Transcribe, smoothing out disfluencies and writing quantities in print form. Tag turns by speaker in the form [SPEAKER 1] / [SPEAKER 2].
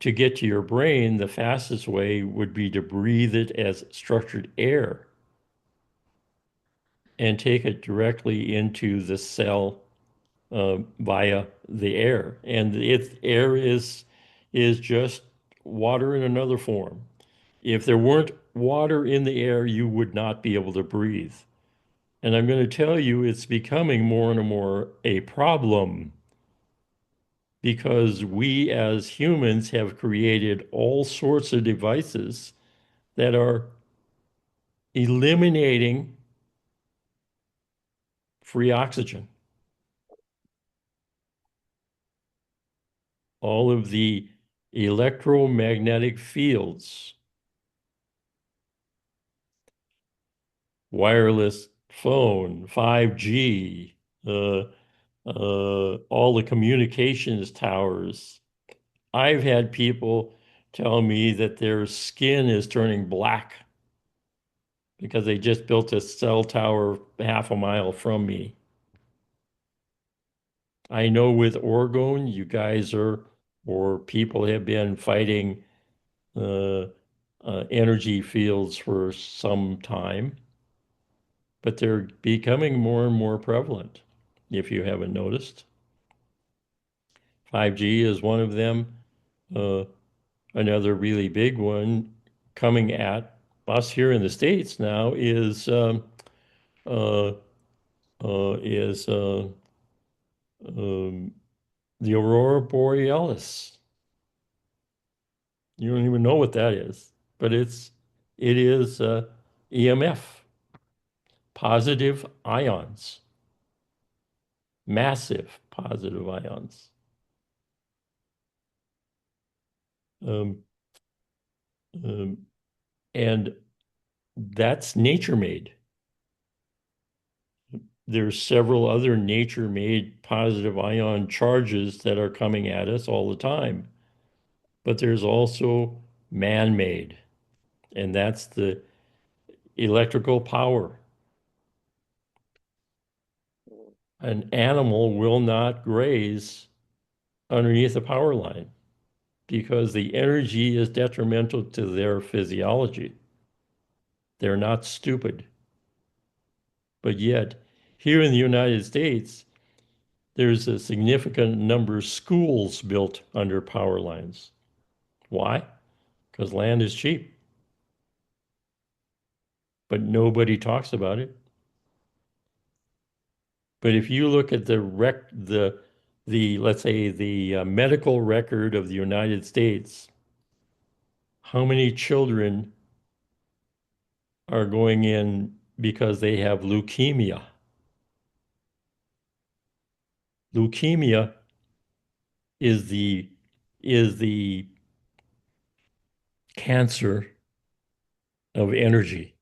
[SPEAKER 1] to get to your brain, the fastest way would be to breathe it as structured air and take it directly into the cell via the air. And air is just water in another form. If there weren't water in the air, you would not be able to breathe. And I'm going to tell you, it's becoming more and more a problem because we as humans have created all sorts of devices that are eliminating free oxygen. All of the electromagnetic fields, wireless phone, 5G, all the communications towers. I've had people tell me that their skin is turning black because they just built a cell tower half a mile from me. I know with Oregon, you guys are, or people have been fighting uh, energy fields for some time, but they're becoming more and more prevalent, if you haven't noticed. 5G is one of them. Uh, Another really big one coming at us here in the States now uh, is um, the Aurora Borealis. You don't even know what that is, but it is EMF, positive ions, massive positive ions. Um, um, and that's nature made. There's several other nature made positive ion charges that are coming at us all the time. But there's also man made, and that's the electrical power. An animal will not graze underneath a power line because the energy is detrimental to their physiology. They're not stupid. But yet, here in the United States, there's a significant number of schools built under power lines. Why? Because land is cheap, but nobody talks about it. But if you look at the let's say the medical record of the United States, how many children are going in because they have leukemia? Leukemia is the cancer of energy.